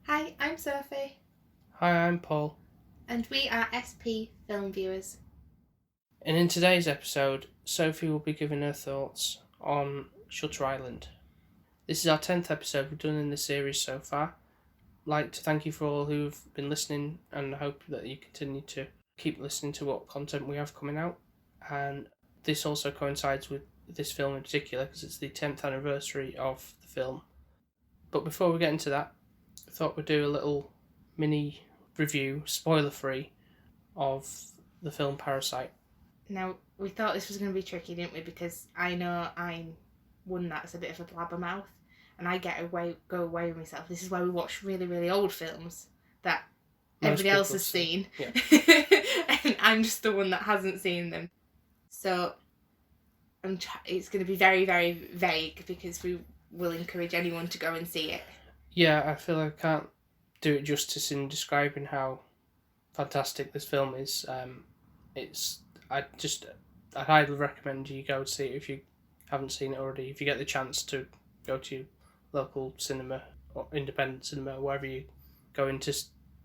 Hi, I'm Sophie, Hi, I'm Paul, and we are SP Film Viewers. and in today's episode, Sophie will be giving her thoughts on Shutter Island. This is our 10th episode we've done in the series so far. I'd like to thank you for all who've been listening, and I hope that you continue to keep listening to what content we have coming out. And this also coincides with this film in particular because it's the 10th anniversary of the film. But before we get into that, I thought we'd do a little mini review, spoiler free, of the film Parasite. Now, we thought this was going to be tricky, didn't we? Because I know I'm one that's a bit of a blabbermouth, and I go away with myself. This is why we watch really, really old films that everybody else has seen. Yeah. And I'm just the one that hasn't seen them. So it's going to be very, very vague because we will encourage anyone to go and see it. Yeah, I feel like I can't do it justice in describing how fantastic this film is. I'd highly recommend you go see it if you haven't seen it already. If you get the chance to go to your local cinema or independent cinema, wherever you go in to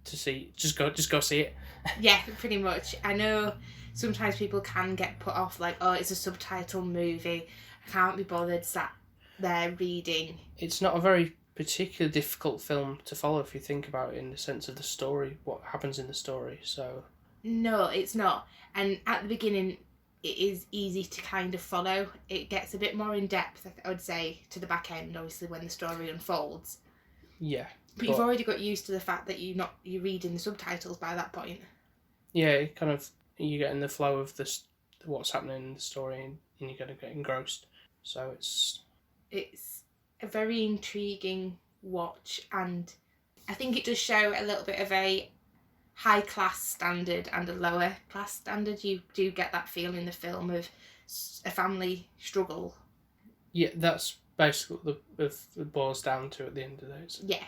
see, just go see it. Yeah, pretty much. I know sometimes people can get put off, like, oh, it's a subtitle movie, I can't be bothered sat there reading. It's not a very particularly difficult film to follow if you think about it in the sense of the story, what happens in the story. So no, it's not. And at the beginning, it is easy to kind of follow. It gets a bit more in depth, I would say, to the back end, obviously, when the story unfolds. yeah, But you've already got used to the fact that you're reading the subtitles by that point. yeah, it kind of you get in the flow of what's happening in the story, and you're gonna get engrossed. So it's a very intriguing watch, and I think it does show a little bit of a high class standard and a lower class standard. You do get that feel in the film of a family struggle. Yeah, that's basically what it boils down to at the end of the day. Yeah,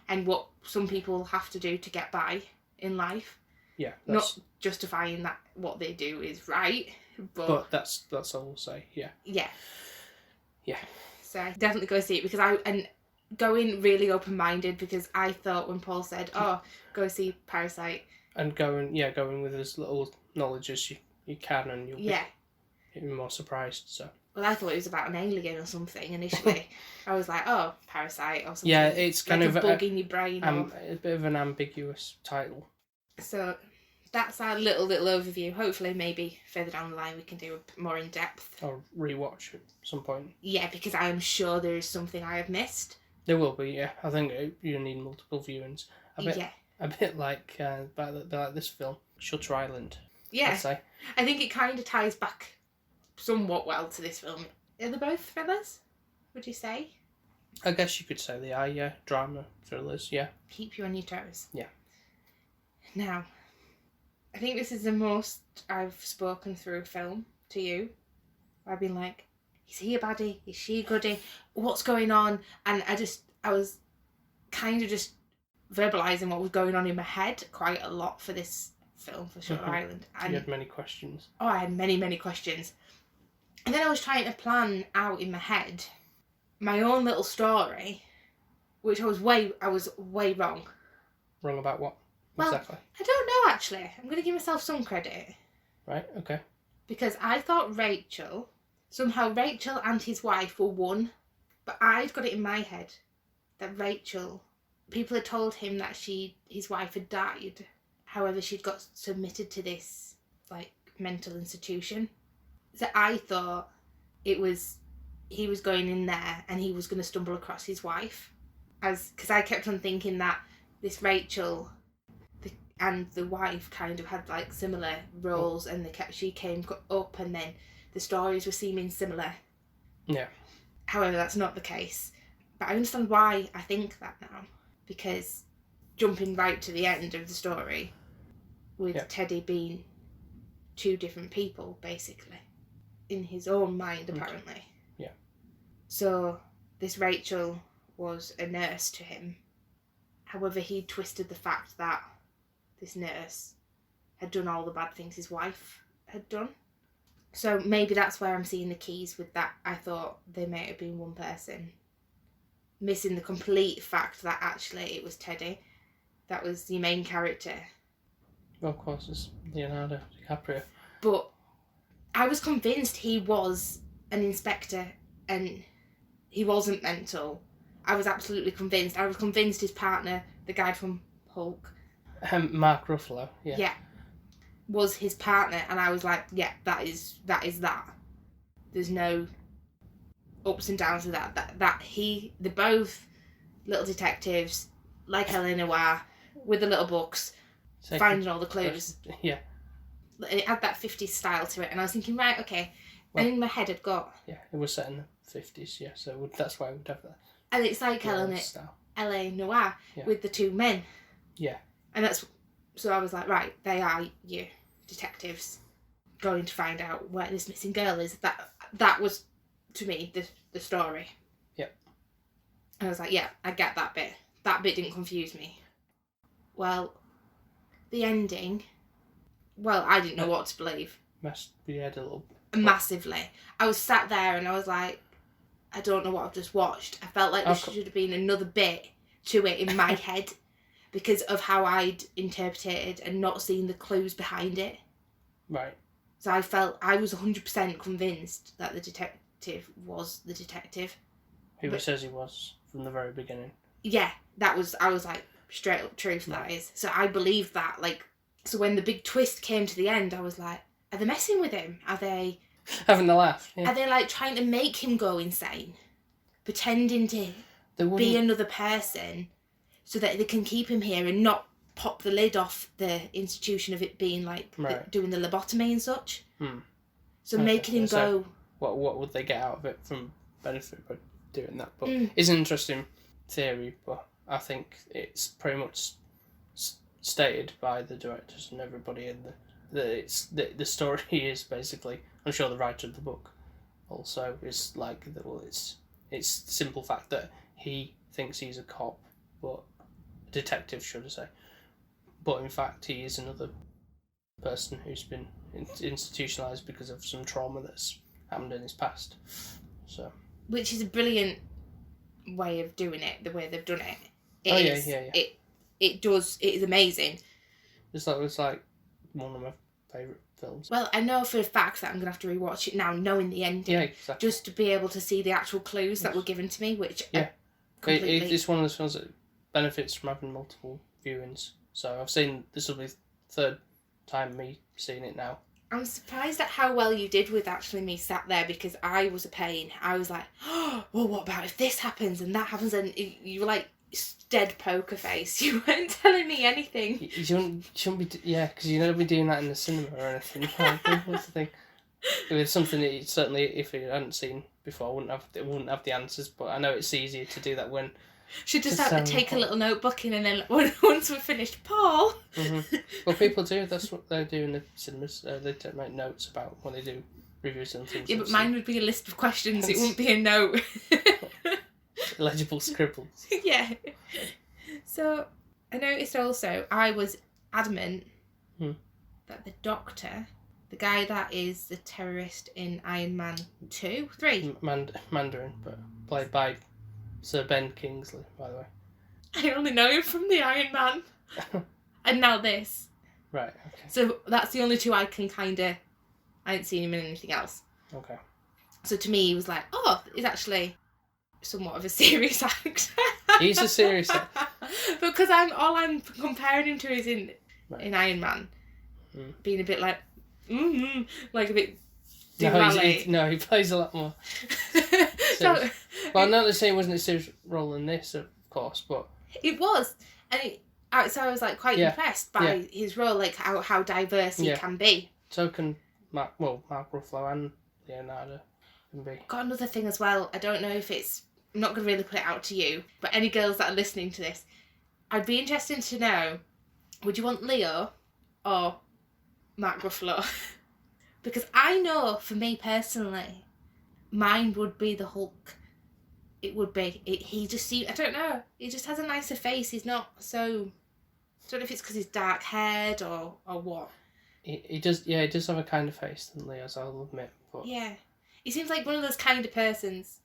and what some people have to do to get by in life. Yeah, not justifying that what they do is right, but that's all we'll say. Yeah. So I definitely go see it because I go in really open minded, because I thought when Paul said, "Oh, go see Parasite," and go in with as little knowledge as you can, and you'll be more surprised. So. Well, I thought it was about an alien or something initially. I was like, oh, Parasite or something. Yeah, it's kind like of a bug in your brain. A bit of an ambiguous title. So that's our little overview. Hopefully, maybe further down the line we can do a more in depth. Or rewatch at some point. Yeah, because I am sure there is something I have missed. There will be, yeah. I think you need multiple viewings. A bit like this film, Shutter Island. Yeah, I'd say. I think it kind of ties back somewhat well to this film. Are they both thrillers, would you say? I guess you could say they are, yeah. Drama, thrillers, yeah. Keep you on your toes. Yeah. Now, I think this is the most I've spoken through a film to you. I've been like, is he a baddie? Is she a goodie? What's going on? And I was kind of just verbalising what was going on in my head quite a lot for this film, for Shutter Island. And you had many questions. Oh, I had many, many questions. And then I was trying to plan out in my head my own little story, which I was way wrong. Wrong about what? Well, exactly? I don't know, actually. I'm going to give myself some credit. Right, okay. Because I thought somehow Rachel and his wife were one, but I'd got it in my head that people had told him that his wife had died. However, she'd got submitted to this, like, mental institution. So I thought he was going in there and he was going to stumble across his wife. Because I kept on thinking that this Rachel and the wife kind of had, like, similar roles, and she came up and then the stories were seeming similar. Yeah. However, that's not the case. But I understand why I think that now. Because jumping right to the end of the story, with Teddy being two different people, basically, in his own mind, apparently. Yeah. So this Rachel was a nurse to him. However, he twisted the fact that this nurse had done all the bad things his wife had done. So maybe that's where I'm seeing the keys with that. I thought they may have been one person. missing the complete fact that actually it was Teddy. That was the main character. Well, of course, it's Leonardo DiCaprio. But I was convinced he was an inspector and he wasn't mental. I was absolutely convinced. I was convinced his partner, the guy from Hulk, Mark Ruffalo, yeah. was his partner, and I was like, yeah, that is that. There's no ups and downs with that. They're both little detectives, like L.A. Noire, with the little books, finding all the clues. Yeah. It had that 50s style to it, and I was thinking, right, okay. Well, and in my head I'd got... Yeah, it was set in the 50s, yeah, so that's why we would have that. And it's like L.A. Noire with the two men. Yeah. And that's... So I was like, right, they are your detectives going to find out where this missing girl is. That was, to me, the story. Yep. And I was like, yeah, I get that bit. That bit didn't confuse me. Well, the ending... Well, I didn't know what to believe. Messed with your head a little. Massively. I was sat there and I was like, I don't know what I've just watched. I felt like there should have been another bit to it in my head because of how I'd interpreted and not seen the clues behind it. Right. So I was 100% convinced that the detective was the detective. Who says he was from the very beginning. Yeah, I was like, straight up truth, that is. So I believed that, like, so when the big twist came to the end, I was like, are they messing with him? Are they... Having a laugh, yeah. Are they, like, trying to make him go insane? Pretending to be another person so that they can keep him here and not pop the lid off the institution of it being, like, doing the lobotomy and such. So making him go... What would they get out of it from benefit by doing that? But it's an interesting theory, but I think it's pretty much stated by the directors and everybody in the story is basically, I'm sure the writer of the book also is like, it's the simple fact that he thinks he's a cop, but a detective, should I say, but in fact he is another person who's been institutionalised because of some trauma that's happened in his past. So, which is a brilliant way of doing it, the way they've done it. It is amazing. It's like one of my favourite films. Well, I know for a fact that I'm going to have to rewatch it now, knowing the ending. Yeah, exactly. Just to be able to see the actual clues that were given to me, which... Yeah. It's one of those films that benefits from having multiple viewings. So this will be the third time me seeing it now. I'm surprised at how well you did with actually me sat there, because I was a pain. I was like, oh, well, what about if this happens and that happens? And you were like... dead poker face. You weren't telling me anything. You shouldn't be, because you don't be doing that in the cinema or anything. That's the thing. It was something that certainly, if you hadn't seen before, wouldn't have the answers. But I know it's easier to do that when. Should just have to take a little notebook in, and then once we're finished, Paul. Mm-hmm. Well, people do. That's what they do in the cinemas. They make notes about when they do reviews and things. Yeah, but mine would be a list of questions. It wouldn't be a note. Legible scribbles. Yeah. So I noticed also I was adamant that the Doctor, the guy that is the terrorist in Iron Man 2, 3. Mandarin, but played by Sir Ben Kingsley, by the way. I only know him from the Iron Man. And now this. Right, okay. So that's the only two I can I ain't seen him in anything else. Okay. So to me he was like, oh, he's actually somewhat of a serious actor. He's a serious actor. Because I'm comparing him to is in Iron Man. Being a bit like like a bit he plays a lot more. Well, I'm not saying it wasn't a serious role in this, of course, but it was. And so I was like quite impressed by his role, like how diverse he can be. So can Mark Ruffalo and Leonardo can be. Got another thing as well. I don't know if I'm not going to really put it out to you, but any girls that are listening to this, I'd be interested to know, would you want Leo or Mark Ruffalo? Because I know, for me personally, mine would be the Hulk. It would be. He just seems, I don't know, he just has a nicer face. He's not so, I don't know if it's because he's dark haired or what. He does have a kind of face than Leo's, I'll admit. But... Yeah. He seems like one of those kind of persons,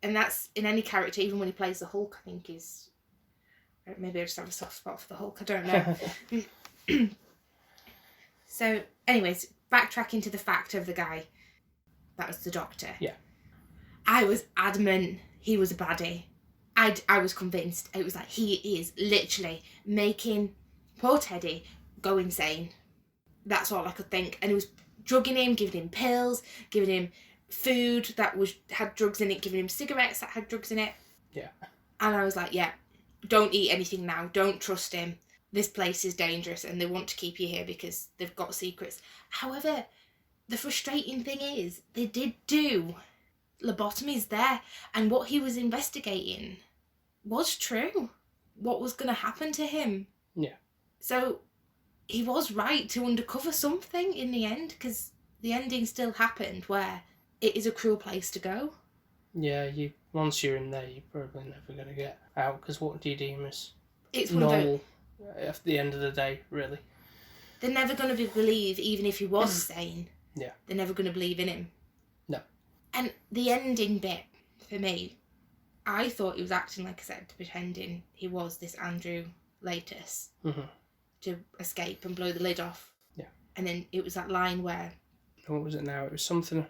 and that's in any character, even when he plays the Hulk, I think is. Maybe I just have a soft spot for the Hulk, I don't know. So, anyways, backtracking to the fact of the guy. That was the doctor. Yeah. I was adamant he was a baddie. I was convinced. It was like, he is literally making poor Teddy go insane. That's all I could think. And he was drugging him, giving him pills, giving him food that had drugs in it, giving him cigarettes that had drugs in it. Yeah. And I was like, yeah, don't eat anything now. Don't trust him. This place is dangerous and they want to keep you here because they've got secrets. However, the frustrating thing is, they did do lobotomies there, and what he was investigating was true. What was going to happen to him? Yeah. So he was right to undercover something in the end, because the ending still happened where it is a cruel place to go. Yeah, once you're in there, you're probably never going to get out, because what do you deem as It's normal at the end of the day, really? They're never going to believe, even if he was sane. Yeah. They're never going to believe in him. No. And the ending bit, for me, I thought he was acting, like I said, pretending he was this Andrew Latus to escape and blow the lid off. Yeah. And then it was that line where... What was it now? It was something,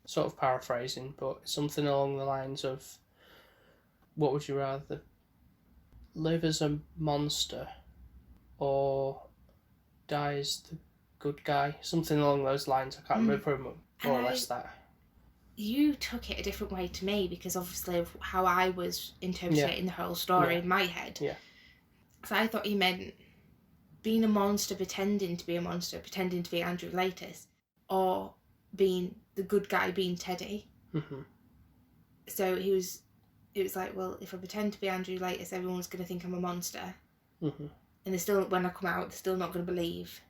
sort of paraphrasing, but something along the lines of, what would you rather, live as a monster or die as the good guy? Something along those lines. I can't remember more or less that. You took it a different way to me, because obviously of how I was interpreting the whole story in my head. Yeah. So I thought he meant being a monster, pretending to be a monster, pretending to be Andrew Latus, or being the good guy, being Teddy. Mm-hmm. So it was like, well, if I pretend to be Andrew Latus, everyone's going to think I'm a monster. Mm-hmm. And they're still, when I come out, they're still not going to believe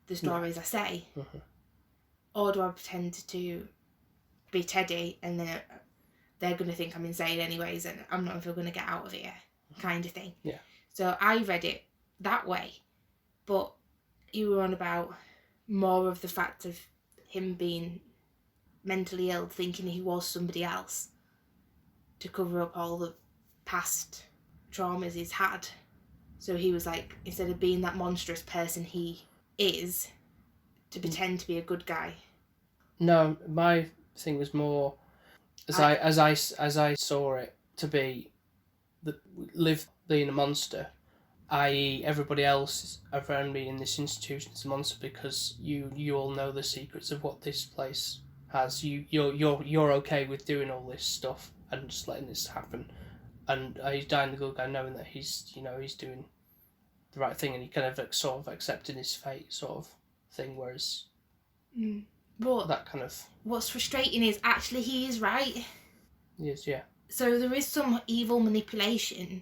the stories I say. Mm-hmm. Or do I pretend to be Teddy, and then they're going to think I'm insane anyways, and I'm not ever going to get out of here, kind of thing. Yeah. So I read it that way. But you were on about more of the fact of him being mentally ill, thinking he was somebody else to cover up all the past traumas he's had. So he was like, instead of being that monstrous person he is, to pretend to be a good guy. No, my thing was more as I saw it to be Liv being a monster, i.e. everybody else around me in this institution is a monster because you all know the secrets of what this place has. You're okay with doing all this stuff and just letting this happen, and he's dying the good guy knowing that he's doing the right thing, and he kind of sort of accepting his fate sort of thing, whereas but that kind of... What's frustrating is actually he is right. Yes, yeah. So there is some evil manipulation.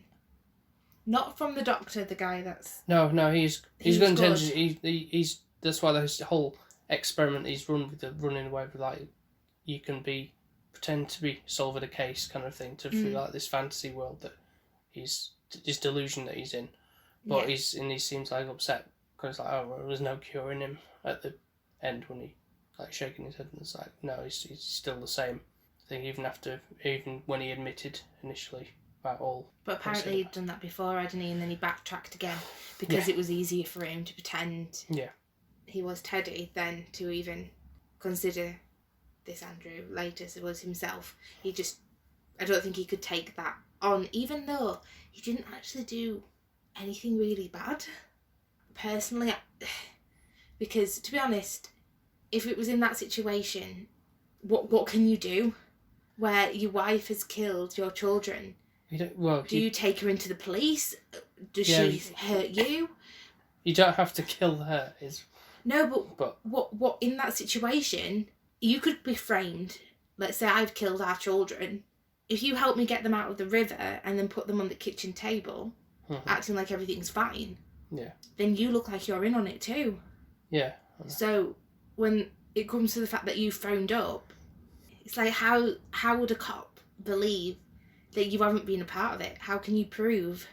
Not from the doctor, the guy that's... No, he's got intention. He's that's why this whole experiment he's run with the running away with, like, you can pretend to be solving a case kind of thing to feel like this fantasy world that he's this delusion that he's in. But he seems like upset because like, oh, well, there was no curing him at the end when he like shaking his head, and it's like, no, he's still the same thing even when he admitted initially about all. But apparently he'd done that before, hadn't he? And then he backtracked again because it was easier for him to pretend he was Teddy than to even consider this Andrew Latus was himself. I don't think he could take that on, even though he didn't actually do anything really bad. Personally, because to be honest, if it was in that situation, what can you do? Where your wife has killed your children, do you take her into the police? Does she hurt you? You don't have to kill her. No, but what in that situation, you could be framed. Let's say I've killed our children. If you help me get them out of the river and then put them on the kitchen table, acting like everything's fine, then you look like you're in on it too. Yeah. So when it comes to the fact that you phoned up, it's like, how would a cop believe that you haven't been a part of it? How can you prove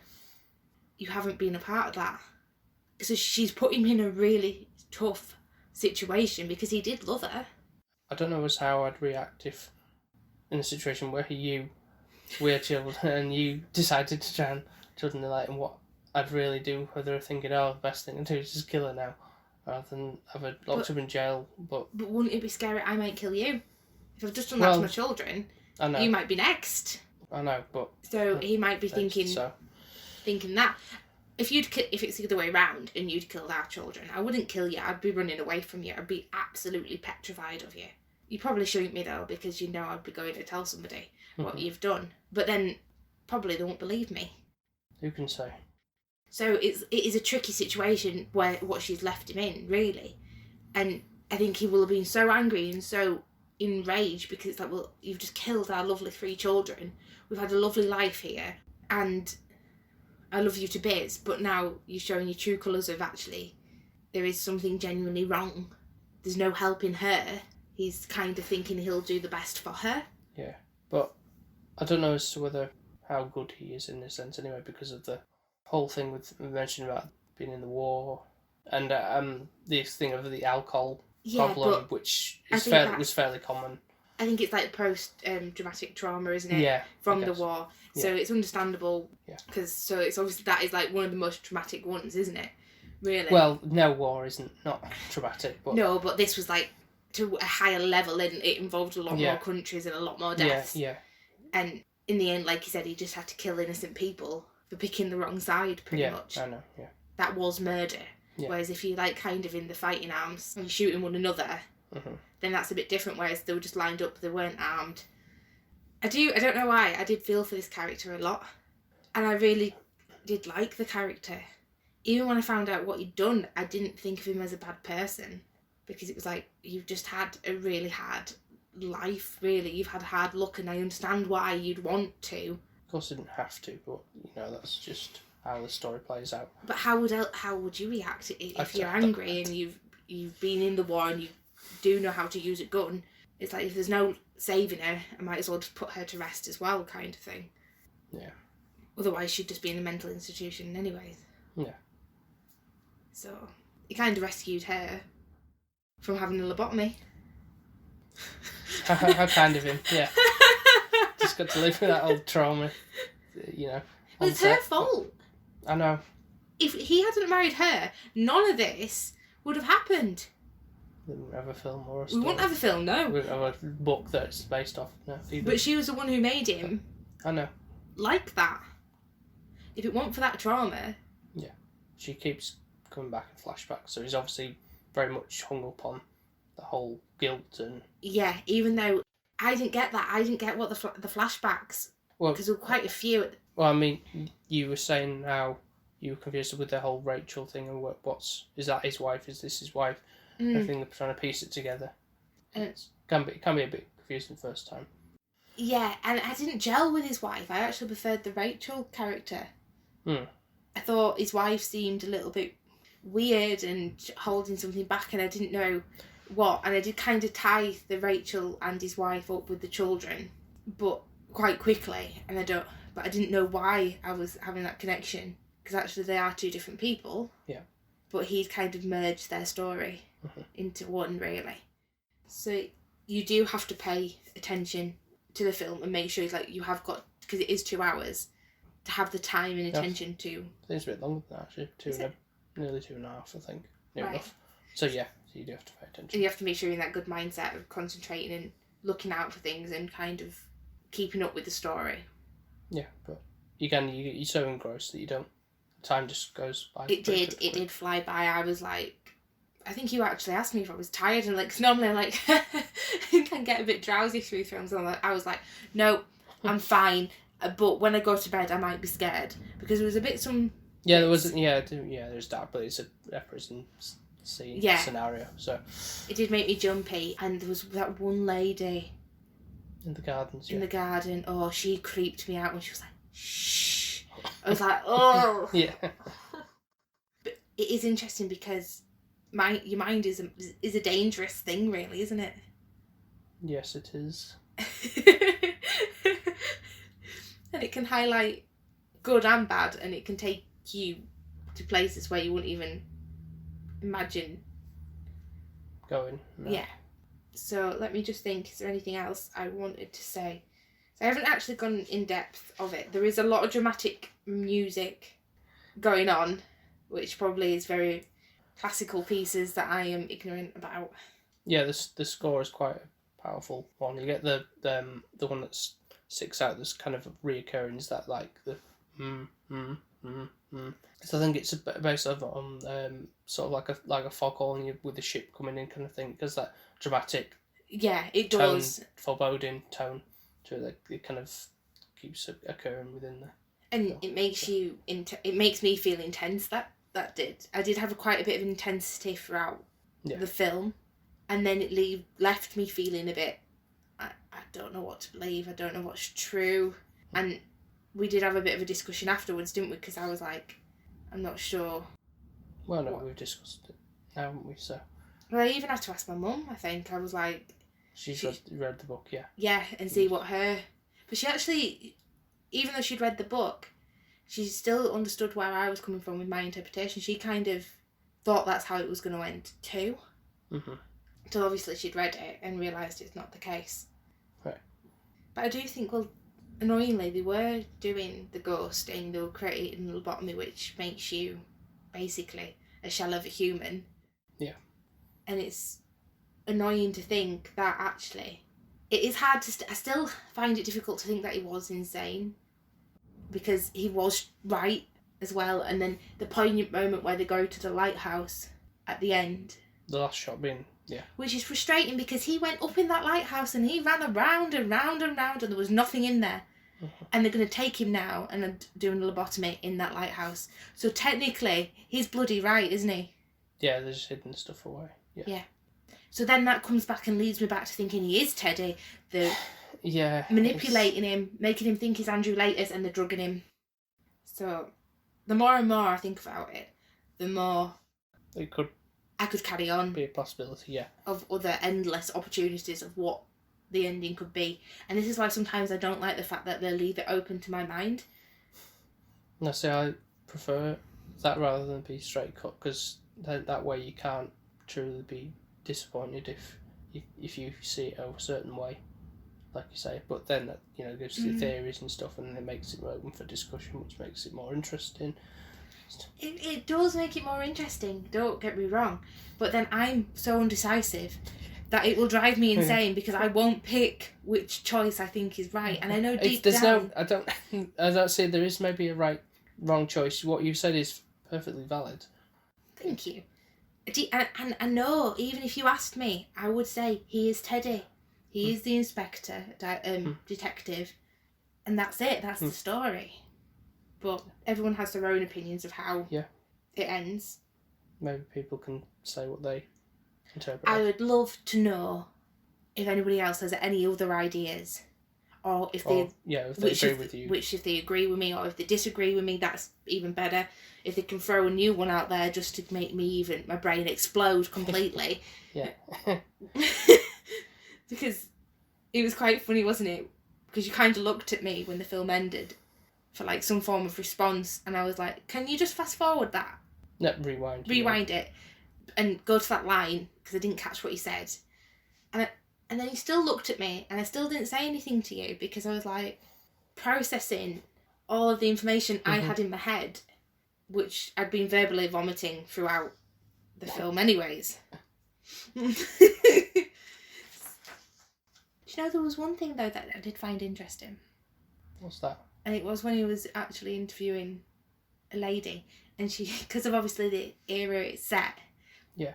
you haven't been a part of that? So she's put him in a really tough situation because he did love her. I don't know as how I'd react if in a situation where we're children and you decided to try and children are like, and what I'd really do, whether I'm thinking, oh, the best thing to do is just kill her now, rather than have her locked up in jail. But wouldn't it be scary? I might kill you. If I've just done that to my children, I know. You might be next. I know, but so he might be thinking that. If it's the other way around and you'd killed our children, I wouldn't kill you. I'd be running away from you. I'd be absolutely petrified of you. You'd probably shoot me though, because you know I'd be going to tell somebody what you've done. But then probably they won't believe me. Who can say? So it is a tricky situation where what she's left him in, really. And I think he will have been so angry and so enraged because it's like, well, you've just killed our lovely 3 children. We've had a lovely life here and I love you to bits, but now you're showing your true colours of actually there is something genuinely wrong. There's no helping her. He's kind of thinking he'll do the best for her. Yeah, but I don't know as to how good he is in this sense anyway, because of the whole thing we mentioned about being in the war and this thing of the alcohol problem, which was fairly common. I think it's like post-traumatic trauma, isn't it? Yeah. From the war. So it's understandable. Yeah. Because it's obviously that is like one of the most traumatic ones, isn't it? Really. Well, no war isn't not traumatic, but no, but this was like to a higher level, and it involved a lot more countries and a lot more deaths. Yeah. And in the end, like you said, he just had to kill innocent people for picking the wrong side, pretty much. I know. Yeah. That was murder. Yeah. Whereas if you like kind of in the fighting arms and shooting one another, then that's a bit different. Whereas they were just lined up, they weren't armed. I don't know why, I did feel for this character a lot. And I really did like the character. Even when I found out what he'd done, I didn't think of him as a bad person. Because it was like, you've just had a really hard life, really. You've had hard luck, and I understand why you'd want to. Of course, I didn't have to, but, that's just how the story plays out. But how would you react if you're angry and you've been in the war and you do know how to use a gun? It's like, if there's no saving her, I might as well just put her to rest as well, kind of thing. Yeah. Otherwise, she'd just be in a mental institution anyways. Yeah. So, he kind of rescued her from having a lobotomy. How kind of him, yeah. Just got to live with that old trauma, Well, it's her fault. I know. If he hadn't married her, none of this would have happened. We wouldn't have a film or a story. We wouldn't have a film, no. We wouldn't have a book that it's based off, no, either. But she was the one who made him. I know. Like that. If it weren't for that trauma... Yeah. She keeps coming back in flashbacks, so he's obviously very much hung up on the whole guilt and... Yeah, even though I didn't get that. I didn't get what the flashbacks... Because there were quite a few... Well, I mean, you were saying how you were confused with the whole Rachel thing and is that his wife? Is this his wife? I think they're trying to piece it together. It can be a bit confusing the first time. Yeah, and I didn't gel with his wife. I actually preferred the Rachel character. I thought his wife seemed a little bit weird and holding something back, and I didn't know what. And I did kind of tie the Rachel and his wife up with the children, but quite quickly. But I didn't know why I was having that connection, because actually they are 2 different people. Yeah. But he'd kind of merged their story into one, really. So you do have to pay attention to the film and make sure you have got, because it is 2 hours, to have the time and attention to... I think it's a bit longer than that, actually. Nearly 2.5, I think. Near right. enough. So yeah, you do have to pay attention. And you have to make sure you're in that good mindset of concentrating and looking out for things and kind of keeping up with the story. Yeah, but you're so engrossed that you don't... Time just goes by. It did fly by. I was like... I think you actually asked me if I was tired, and cause normally I can get a bit drowsy through films, and I was like, no, I'm fine. But when I go to bed, I might be scared because there was a bit Yeah, there was. Yeah, there's that, but it's a prison scene scenario, so it did make me jumpy. And there was that one lady in the gardens. In the garden, she creeped me out when she was like, shh. I was like, oh. Yeah. But it is interesting because your mind is a dangerous thing, really, isn't it? Yes, it is. And it can highlight good and bad, and it can take you to places where you wouldn't even imagine going. No. Yeah. So let me just think, is there anything else I wanted to say? So I haven't actually gone in depth of it. There is a lot of dramatic music going on, which probably is very classical pieces that I am ignorant about. Yeah, the score is quite a powerful one. You get the one that sticks out that's kind of reoccurring is that like the So I think it's based on sort of like a foghorn with the ship coming in kind of thing, because that dramatic Yeah, it tone, does. foreboding tone to it, it kind of keeps occurring within the And film. it makes you it makes me feel intense. That did. I did have quite a bit of intensity throughout the film, and then it left me feeling a bit. I don't know what to believe. I don't know what's true, and we did have a bit of a discussion afterwards, didn't we? Because I was like, I'm not sure. Well, no, we've discussed it now, haven't we? So. Well, I even had to ask my mum. I think I was like, She's read the book, yeah. Yeah, and see what her. But she actually, even though she'd read the book, she still understood where I was coming from with my interpretation. She kind of thought that's how it was going to end too. Mm-hmm. So obviously she'd read it and realised it's not the case. Right. But I do think, well, annoyingly, they were doing the ghosting, they were creating a lobotomy, which makes you basically a shell of a human. Yeah. And it's annoying to think that actually it is hard to I still find it difficult to think that he was insane, because he was right as well. And then the poignant moment where they go to the lighthouse at the end, the last shot being which is frustrating because he went up in that lighthouse and he ran around and round and round and there was nothing in there. Mm-hmm. And they're going to take him now and are doing a lobotomy in that lighthouse, so technically he's bloody right, isn't he? Yeah, they're just hidden stuff away. Yeah. So then that comes back and leads me back to thinking he is Teddy. They're manipulating him, making him think he's Andrew Laters, and they're drugging him. So the more and more I think about it, the more it could I could carry on. Be a possibility, yeah. Of other endless opportunities of what the ending could be. And this is why sometimes I don't like the fact that they leave it open to my mind. No, see, I prefer that rather than be straight cut, because that way you can't truly be disappointed if you see it a certain way, like you say. But then that gives you theories and stuff, and it makes it open for discussion, which makes it more interesting. It does make it more interesting, don't get me wrong, but then I'm so undecisive that it will drive me insane because I won't pick which choice I think is right. And I know deep down... I don't say there is maybe a wrong choice. What you said is perfectly valid. Thank you. And I know, even if you asked me, I would say he is Teddy. He is the inspector, detective, and that's it. That's the story. But everyone has their own opinions of how it ends. Maybe people can say what they interpret. I would love to know if anybody else has any other ideas, or if they agree with you. Which, if they agree with me, or if they disagree with me, that's even better. If they can throw a new one out there just to make my brain explode completely. Yeah. Because it was quite funny, wasn't it? Because you kind of looked at me when the film ended for like some form of response, and I was like, can you just fast forward that? No, rewind. Rewind it and go to that line, because I didn't catch what he said. And then he still looked at me, and I still didn't say anything to you because I was like processing all of the information I had in my head, which I'd been verbally vomiting throughout the film anyways. Do you know, there was one thing though that I did find interesting. What's that? And it was when he was actually interviewing a lady, and she, because of obviously the era it's set. Yeah.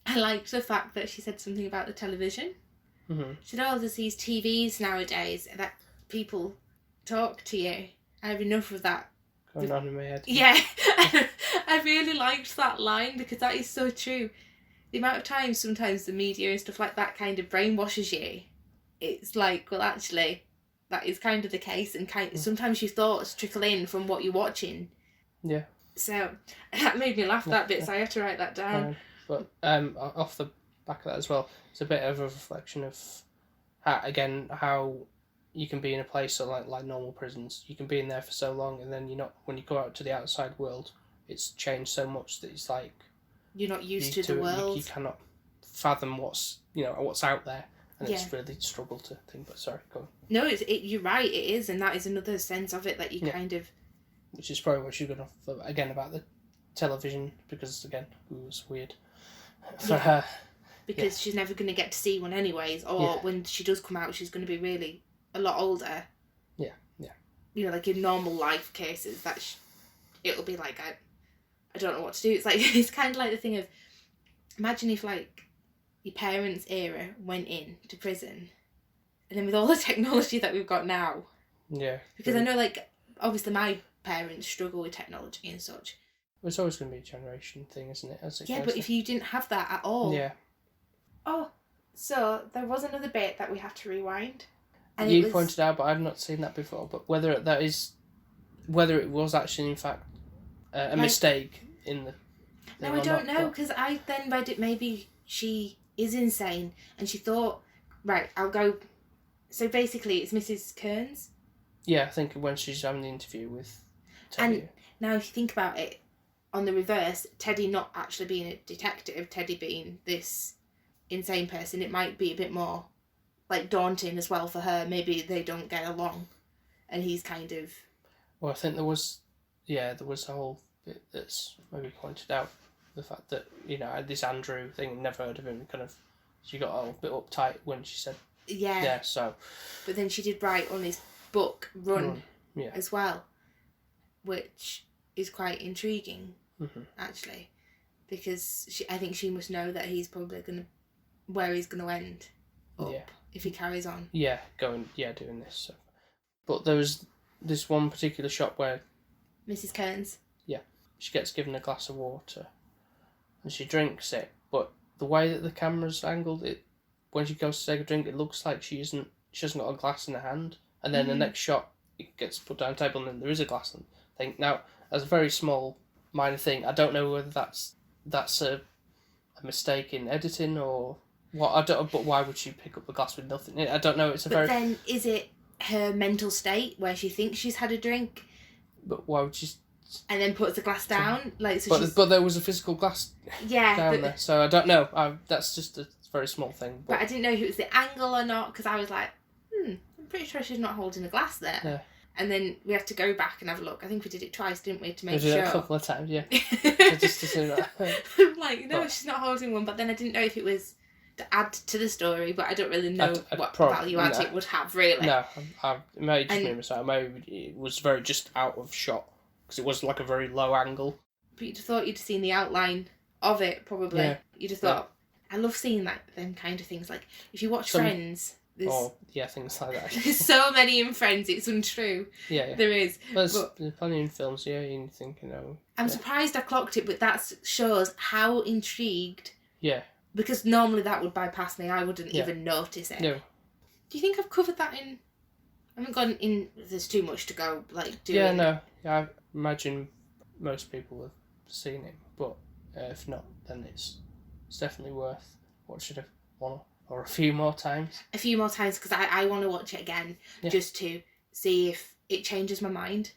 I liked the fact that she said something about the television. Mm-hmm. She said, there's these TVs nowadays that people talk to you. I have enough of that going on in my head. Yeah. I really liked that line because that is so true. The amount of times sometimes the media and stuff like that kind of brainwashes you. It's like, well, actually, that is kind of the case, and sometimes your thoughts trickle in from what you're watching. Yeah. So that made me laugh that bit, so I had to write that down. But off the back of that as well, it's a bit of a reflection of how you can be in a place like normal prisons. You can be in there for so long, and then when you go out to the outside world, it's changed so much that it's like you're not used to the world. You cannot fathom what's out there, and Yeah. it's really struggled to think. But sorry, go on. No, you're right. It is, and that is another sense of it that you kind of. Which is probably what she's going off again about the television, because again, it was weird for her. Because she's never going to get to see one anyways, or when she does come out, she's going to be really a lot older. Yeah. You know, like in normal life cases, it'll be like I don't know what to do. It's like it's kind of like the thing of, imagine if like your parents' era went in to prison, and then with all the technology that we've got now. Yeah. Because I know, like, obviously my parents struggle with technology and such. It's always going to be a generation thing, isn't it? But if you didn't have that at all. Yeah. Oh, so there was another bit that we had to rewind. And you pointed out, but I've not seen that before. But whether it was actually in fact a mistake in the. No, I don't know, because I then read it. Maybe she is insane, and she thought, right, I'll go. So basically, it's Mrs. Kearns. Yeah, I think when she's having the interview with Teddy. And now, if you think about it, on the reverse, Teddy not actually being a detective, Teddy being this insane person, it might be a bit more like daunting as well for her. Maybe they don't get along, and he's kind of. Well, I think there was a whole bit that's maybe pointed out, the fact that this Andrew thing, never heard of him. Kind of, she got a little bit uptight when she said. Yeah. Yeah. So. But then she did write on this book Run. As well, which is quite intriguing, actually, because I think she must know that he's probably where he's gonna end up if he carries on. Yeah, doing this. So. But there was this one particular shot where Mrs. Kearns. Yeah, she gets given a glass of water, and she drinks it. But the way that the camera's angled, when she goes to take a drink, it looks like she hasn't got a glass in her hand. And then the next shot, it gets put down on the table, and then there is a glass thing. Now, that's a very small, minor thing. I don't know whether that's a mistake in editing or what. I don't. But why would she pick up the glass with nothing? I don't know. It's But then, is it her mental state where she thinks she's had a drink? But why would she? And then puts the glass down, But there was a physical glass. Down there, so I don't know. That's just a very small thing. But I didn't know if it was the angle or not, because I was like, I'm pretty sure she's not holding a glass there. Yeah. And then we had to go back and have a look. I think we did it twice, didn't we, to make sure? We did it a couple of times, yeah. Just to see that. I'm like, no, she's not holding one. But then I didn't know if it was to add to the story, but I don't really know what value add it would have, really. No, it may just be a mistake. Maybe it was very just out of shot, because it was like a very low angle. But you'd have thought you'd seen the outline of it, probably. Yeah. You'd have thought, I love seeing them kind of things. Like, if you watch Friends... things like that. There's so many in Friends, it's untrue. Yeah. There is. There's plenty in films, you think, I'm surprised I clocked it, but that shows how intrigued. Yeah. Because normally that would bypass me, I wouldn't even notice it. No. Do you think I've covered that in... I haven't gone in... There's too much to go, do Yeah, no. Yeah, I imagine most people have seen it, but if not, then it's definitely worth watching it one or a few more times. A few more times, because I want to watch it again, just to see if it changes my mind.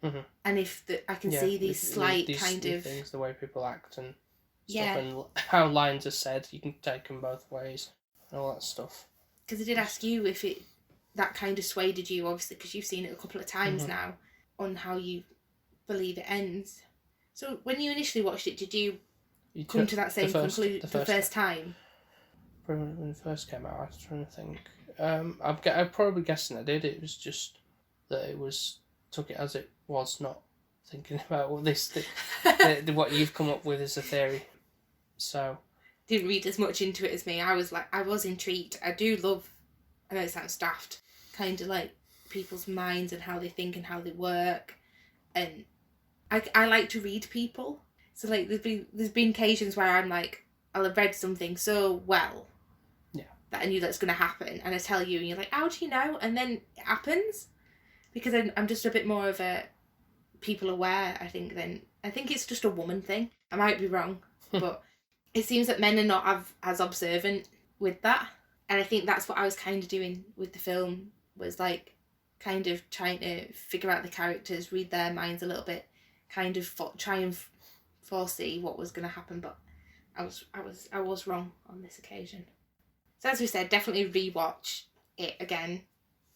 Mm-hmm. And if I can see these slight kind of... things, the way people act and stuff, and how lines are said, you can take them both ways, and all that stuff. Because I did ask you if that kind of swayed you, obviously, because you've seen it a couple of times now, on how you believe it ends. So when you initially watched it, did you come to that same conclusion the first time? When it first came out, I was trying to think. I'm probably guessing I did. It was just that took it as it was, not thinking about what what you've come up with as a theory. So didn't read as much into it as me. I was intrigued. I do love, I know it sounds daft, kind of like people's minds and how they think and how they work, and I like to read people. So like there's been occasions where I'm like, I'll have read something so well that I knew that's going to happen, and I tell you and you're like, how do you know? And then it happens, because I'm just a bit more of a people aware, I think it's just a woman thing. I might be wrong, but it seems that men are not as observant with that, and I think that's what I was kind of doing with the film, was like kind of trying to figure out the characters, read their minds a little bit, kind of try and foresee what was going to happen, but I was wrong on this occasion. So as we said, definitely rewatch it again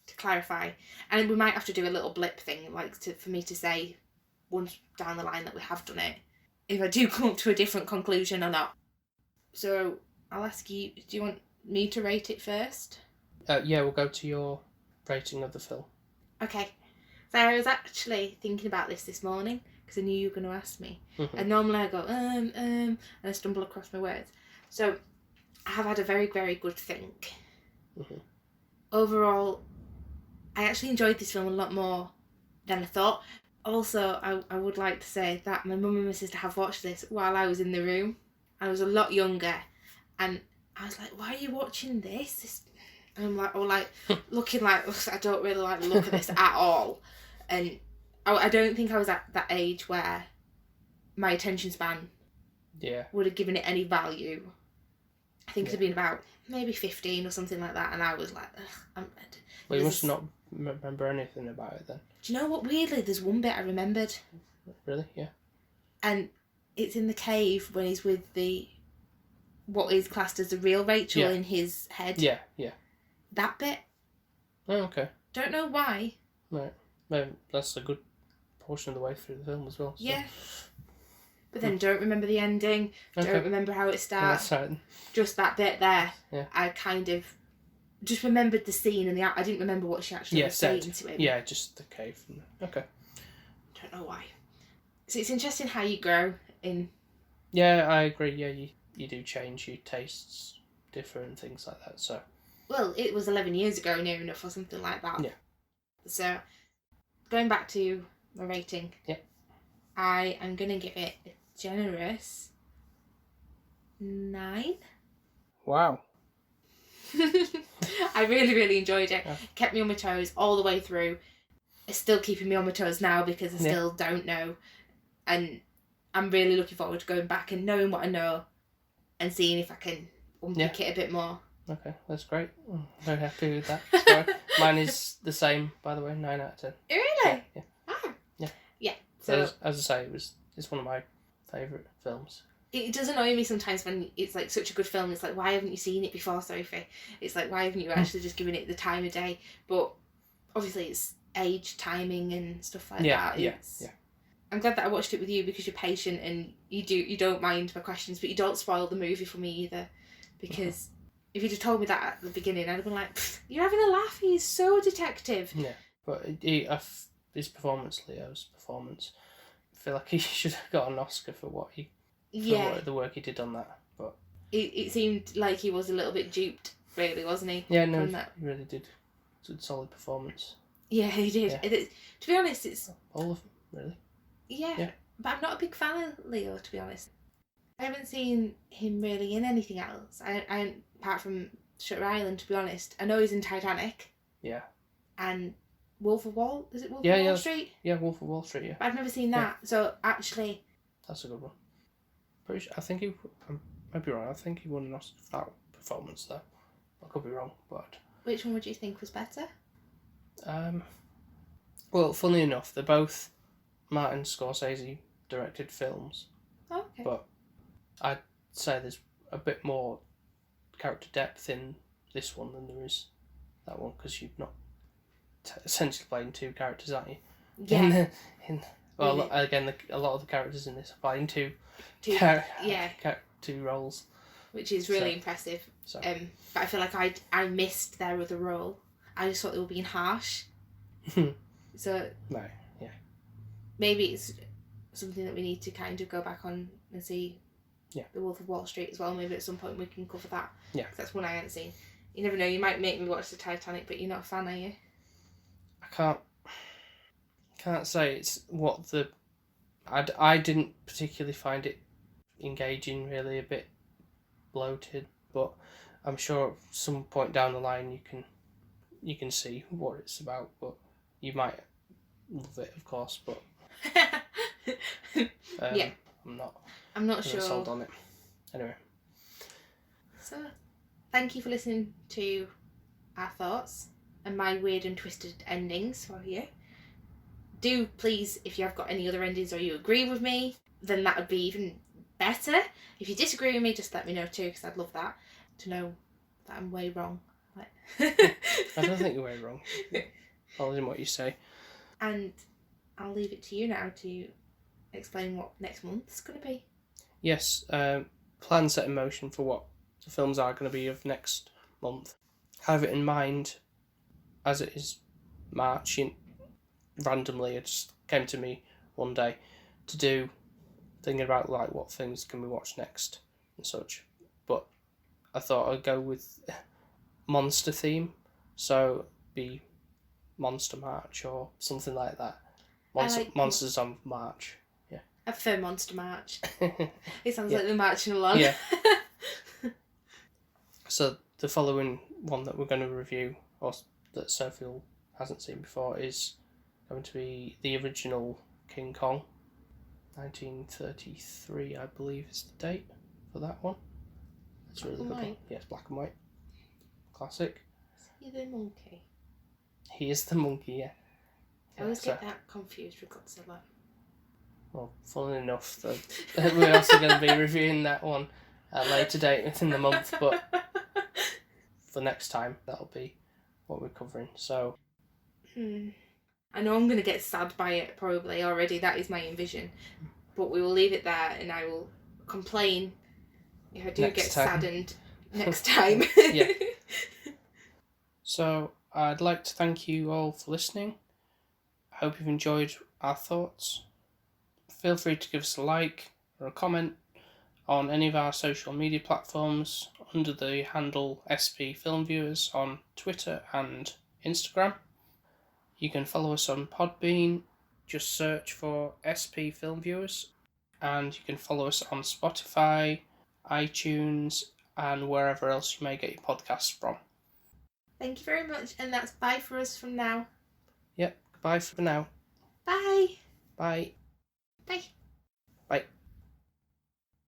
to clarify, and we might have to do a little blip thing, like for me to say once down the line that we have done it, if I do come up to a different conclusion or not. So I'll ask you, do you want me to rate it first? Yeah, we'll go to your rating of the film. Okay. So I was actually thinking about this morning because I knew you were going to ask me. Mm-hmm. And normally I go, and I stumble across my words. So I have had a very, very good think. Mm-hmm. Overall, I actually enjoyed this film a lot more than I thought. Also, I would like to say that my mum and my sister have watched this while I was in the room. I was a lot younger, and I was like, why are you watching this? And I'm like, looking like, I don't really like the look of this at all. And I don't think I was at that age where my attention span would have given it any value. I think it'd been about maybe 15 or something like that, and I was like, ugh. Well, you must not remember anything about it then. Do you know what? Weirdly, there's one bit I remembered. Really? Yeah. And it's in the cave when he's with what is classed as the real Rachel in his head. Yeah, yeah. That bit. Oh, okay. Don't know why. Right. Well, that's a good portion of the way through the film as well. So. Yeah. But then don't remember the ending. Okay. Don't remember how it starts. Yeah, that's right. Just that bit there. Yeah. I kind of just remembered the scene and I didn't remember what she actually was saying to him. Yeah, just the cave. Okay. Don't know why. So it's interesting how you grow in... Yeah, I agree. Yeah, you do change, your tastes differ and things like that, so... Well, it was 11 years ago, near enough, or something like that. Yeah. So, going back to my rating. Yeah. I am going to give it a generous 9. Wow. I really, really enjoyed it. Yeah. Kept me on my toes all the way through. It's still keeping me on my toes now because I still don't know. And I'm really looking forward to going back and knowing what I know and seeing if I can unpick it a bit more. Okay, that's great. I'm very happy with that. So, mine is the same, by the way, 9 out of 10. Really? Yeah. Ah. Yeah. Yeah. So as I say, it's one of my favourite films. It does annoy me sometimes when it's like such a good film. It's like, why haven't you seen it before, Sophie? It's like, why haven't you actually just given it the time of day? But obviously it's age, timing and stuff like that. Yeah. I'm glad that I watched it with you because you're patient and you don't mind my questions, but you don't spoil the movie for me either. Because if you'd have told me that at the beginning, I'd have been like, you're having a laugh, he's so detective. Yeah, but his performance, Leo's performance, I feel like he should have got an Oscar for the work he did on that. But it seemed like he was a little bit duped, really, wasn't he? Yeah, no, he really did. It's a solid performance. Yeah, he did. Yeah. To be honest, it's... all of them, really. Yeah, but I'm not a big fan of Leo, to be honest. I haven't seen him really in anything else. I apart from Shutter Island, to be honest. I know he's in Titanic. Yeah. And Wolf of Wall... Is it Wolf of Wall Street? Yeah, Wolf of Wall Street, yeah. But I've never seen that, so actually... That's a good one. Pretty sure, I think I might be wrong, I think he won an Oscar for that performance, though. I could be wrong, but... Which one would you think was better? Well, funnily enough, they're both Martin Scorsese directed films. Oh, okay. But I'd say there's a bit more character depth in this one than there is that one, because you've not essentially playing two characters, aren't you? Yeah. Again, a lot of the characters in this are playing two roles. Which is really impressive. So. But I feel like I missed their other role. I just thought they were being harsh. So no, yeah. Maybe it's something that we need to kind of go back on and see. Yeah. The Wolf of Wall Street as well. Maybe at some point we can cover that. Yeah. 'Cause that's one I haven't seen. You never know. You might make me watch the Titanic, but you're not a fan, are you? I can't say it's what the... I didn't particularly find it engaging, really, a bit bloated, but I'm sure at some point down the line you can see what it's about, but you might love it, of course, but yeah, I'm not sure. Sold on it. Anyway, so thank you for listening to our thoughts and my weird and twisted endings for you. Do please, if you have got any other endings or you agree with me, then that would be even better. If you disagree with me, just let me know too, because I'd love that, to know that I'm way wrong. I don't think you're way wrong. Following what you say. And I'll leave it to you now to explain what next month's going to be. Yes, plan set in motion for what the films are going to be of next month. Have it in mind, as it is March. Randomly, it just came to me one day to do, thinking about like what things can we watch next and such. But I thought I'd go with monster theme, so be Monster March or something like that. Monsters on March. Yeah. I prefer Monster March. It sounds like they're marching along. Yeah. So the following one that we're going to review, or that Sophie hasn't seen before, is going to be the original King Kong. 1933, I believe, is the date for that one. It's a really good one. Yes, black and white. Classic. Is he the monkey? He is the monkey, yeah. I always get that confused with Godzilla. Well, funnily enough, we're also going to be reviewing that one at a later date within the month, but for next time, that'll be what we're covering. So, I know I'm going to get sad by it probably already. That is my envision. But we will leave it there, and I will complain if I do get saddened next time. Yeah. So, I'd like to thank you all for listening. I hope you've enjoyed our thoughts. Feel free to give us a like or a comment on any of our social media platforms under the handle SP Film Viewers on Twitter and Instagram. You can follow us on Podbean, just search for SP Film Viewers, and you can follow us on Spotify, iTunes, and wherever else you may get your podcasts from. Thank you very much, and that's bye for us from now. Yep, goodbye for now. Bye. Bye. Bye. Bye.